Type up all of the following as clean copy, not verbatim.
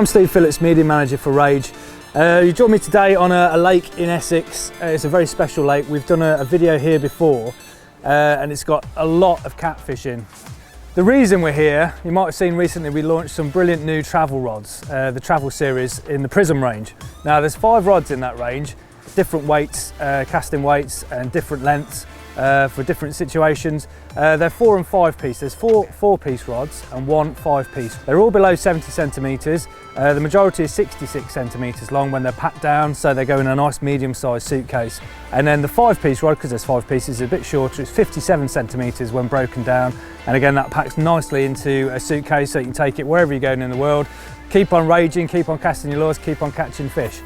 I'm Steve Phillips, Media Manager for Rage. You joined me today on a lake in Essex. It's a very special lake. We've done a video here before and it's got a lot of catfish in. The reason we're here, you might have seen recently we launched some brilliant new travel rods, the Travel Series in the Prism range. Now there's 5 rods in that range, different weights, casting weights and different lengths for different situations. They're 4 and 5 piece. There's 4 4-piece rods and 1 5-piece. They're all below 70 centimetres. The majority is 66 centimetres long when they're packed down, so they go in a nice medium-sized suitcase. And then the 5-piece rod, because there's 5 pieces, is a bit shorter. It's 57 centimetres when broken down. And again, that packs nicely into a suitcase so you can take it wherever you're going in the world. Keep on raging, keep on casting your lures, keep on catching fish.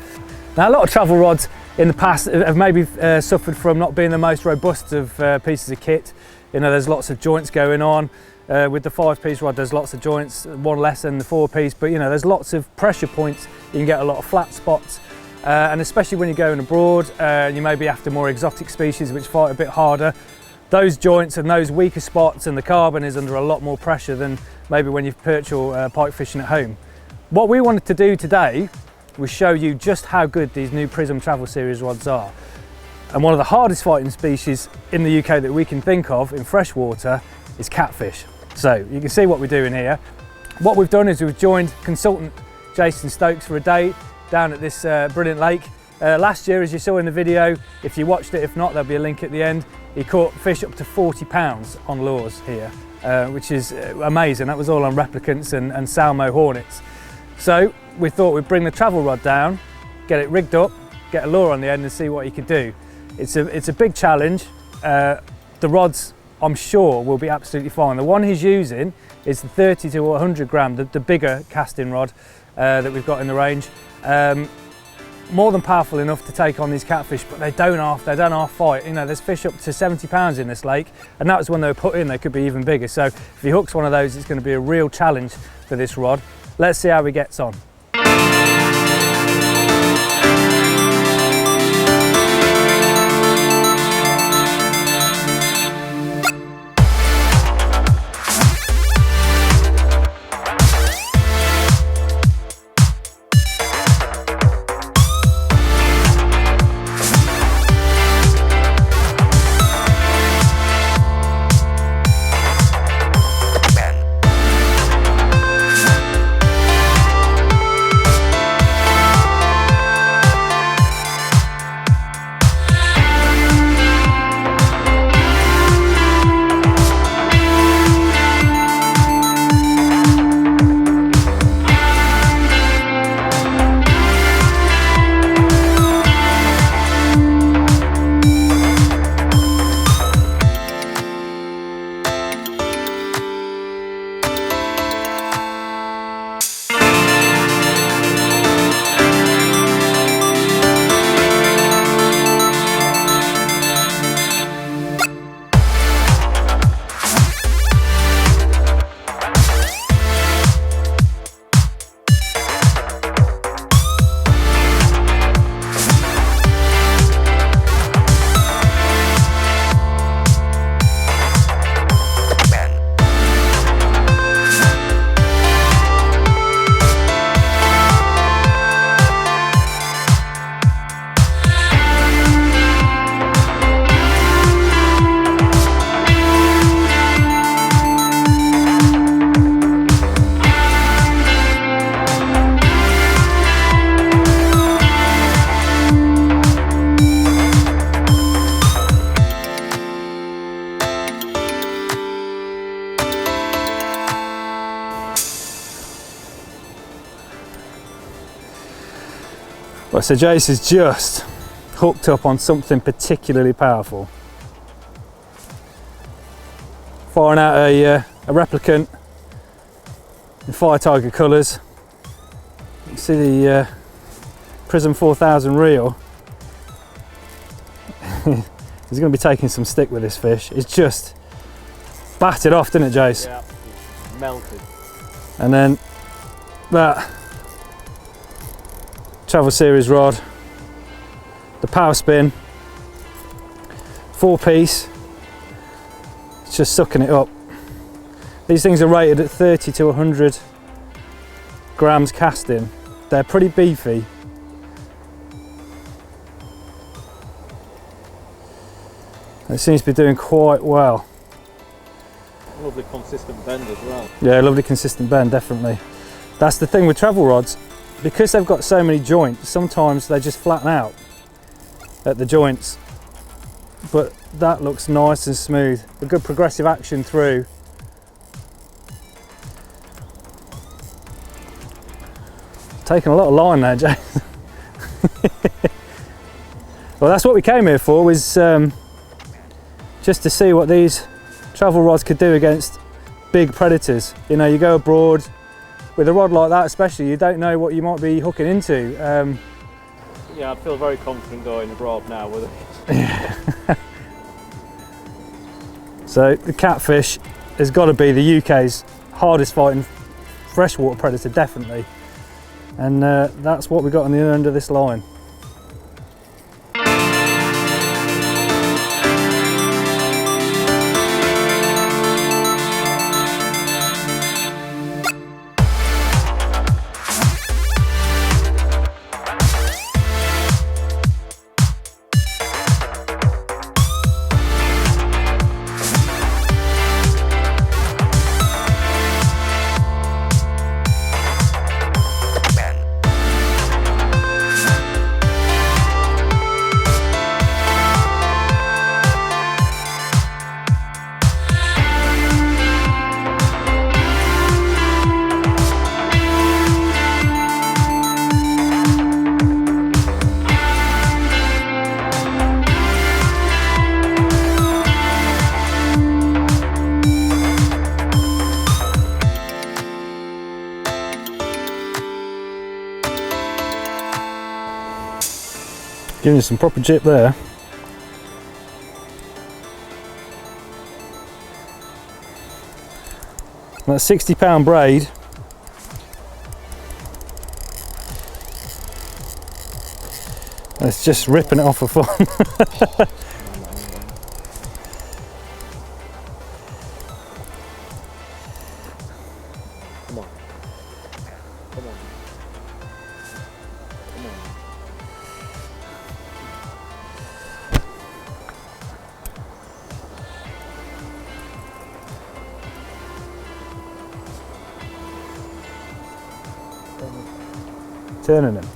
Now, a lot of travel rods in the past have maybe suffered from not being the most robust of pieces of kit. You know, there's lots of joints going on. With the 5-piece rod, there's lots of joints, one less than the 4-piece, but you know, there's lots of pressure points. You can get a lot of flat spots, and especially when you're going abroad, you may be after more exotic species which fight a bit harder. Those joints and those weaker spots and the carbon is under a lot more pressure than maybe when you're perch or pike fishing at home. What we wanted to do today was show you just how good these new Prism Travel Series rods are. And one of the hardest fighting species in the UK that we can think of in freshwater is catfish. So you can see what we're doing here. What we've done is we've joined consultant Jason Stokes for a day down at this brilliant lake. Last year, as you saw in the video, if you watched it, if not, there'll be a link at the end, he caught fish up to 40 pounds on lures here, which is amazing. That was all on replicants and Salmo hornets. So we thought we'd bring the travel rod down, get it rigged up, get a lure on the end and see what he could do. It's a big challenge. The rods, I'm sure, will be absolutely fine. The one he's using is the 30 to 100 gram, the bigger casting rod that we've got in the range. More than powerful enough to take on these catfish, but they don't half fight. You know, there's fish up to 70 pounds in this lake, and that was when they were put in. They could be even bigger. So if he hooks one of those, it's going to be a real challenge for this rod. Let's see how he gets on. Well, so Jace has just hooked up on something particularly powerful. Firing out a replicant in Fire Tiger colours. You can see the Prism 4000 reel. He's going to be taking some stick with this fish. It's just battered off, didn't it, Jace? Yeah, melted. And then that Travel Series rod, the power spin, 4-piece, it's just sucking it up. These things are rated at 30 to 100 grams casting. They're pretty beefy. It seems to be doing quite well. Lovely consistent bend as well. Yeah, lovely consistent bend, definitely. That's the thing with travel rods, because they've got so many joints, sometimes they just flatten out at the joints. But that looks nice and smooth. A good progressive action through. Taking a lot of line there, James. Well, that's what we came here for, was just to see what these travel rods could do against big predators. You know, you go abroad with a rod like that, especially, you don't know what you might be hooking into. Yeah, I feel very confident going abroad now with it. So the catfish has got to be the UK's hardest fighting freshwater predator, definitely. And that's what we got on the end of this line. Giving you some proper jip there. That 60-pound braid. It's just ripping it off for fun. Come on. Come on. Come on. Turning him.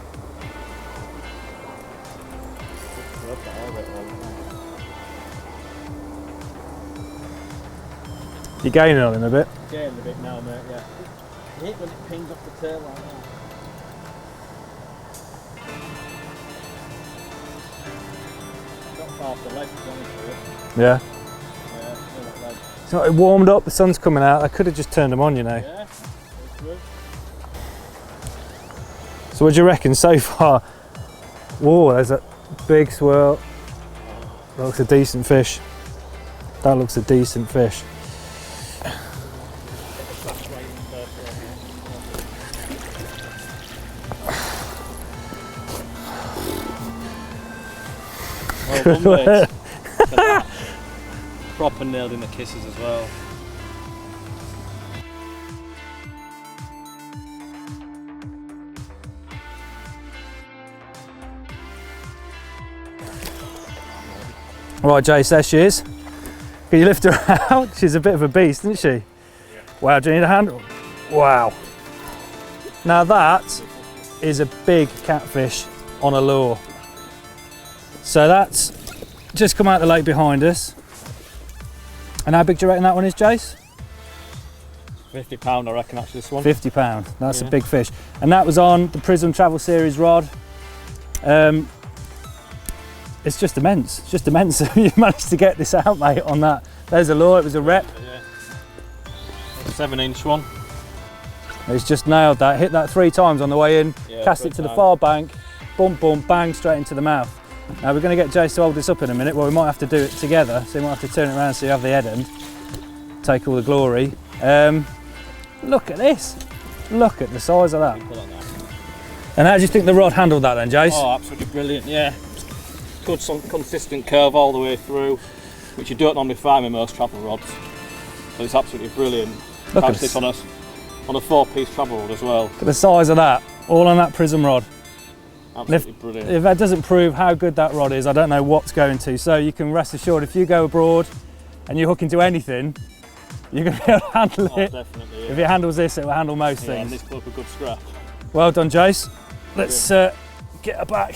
You're gaining on him a bit. Gaining a bit now, mate, yeah. I hate when it pings off the tail like that. Got far off the leg, honestly. Yeah. Yeah, that leg. It's not, it warmed up, the sun's coming out. I could have just turned them on, you know. Yeah, that's good. So what do you reckon so far? Whoa, there's a big swirl. That looks a decent fish. That looks a decent fish. Well done, mate. Look at that. Proper nailed in the kisses as well. Right, Jace, there she is. Can you lift her out? She's a bit of a beast, isn't she? Yeah. Wow, do you need a hand? Wow. Now that is a big catfish on a lure. So that's just come out the lake behind us. And how big do you reckon that one is, Jace? £50 I reckon actually this one. £50, that's Yeah. a big fish. And that was on the Prism Travel Series rod. It's just immense, it's just immense. You managed to get this out, mate, on that. There's a lure, it was a rep. Yeah. 7-inch one. He's just nailed that, hit that 3 times on the way in, Yeah, cast it to the far bank, bump, bump, bang, straight into the mouth. Now we're going to get Jace to hold this up in a minute. Well, we might have to do it together, so you might have to turn it around so you have the head end. Take all the glory. Look at this. Look at the size of that. And how do you think the rod handled that then, Jace? Oh, absolutely brilliant, yeah. Good consistent curve all the way through, which you don't normally find with most travel rods. So it's absolutely brilliant. Look at Catch this on a On a 4-piece travel rod as well. Look at the size of that, all on that Prism rod. Absolutely brilliant. If that doesn't prove how good that rod is, I don't know what's going to. So you can rest assured, if you go abroad and you hook into anything, you're going to be able to handle it. Definitely, yeah. If it handles this, it will handle most Yeah, things. and this pull up a good scrap. Well done, Jace. Let's get her back.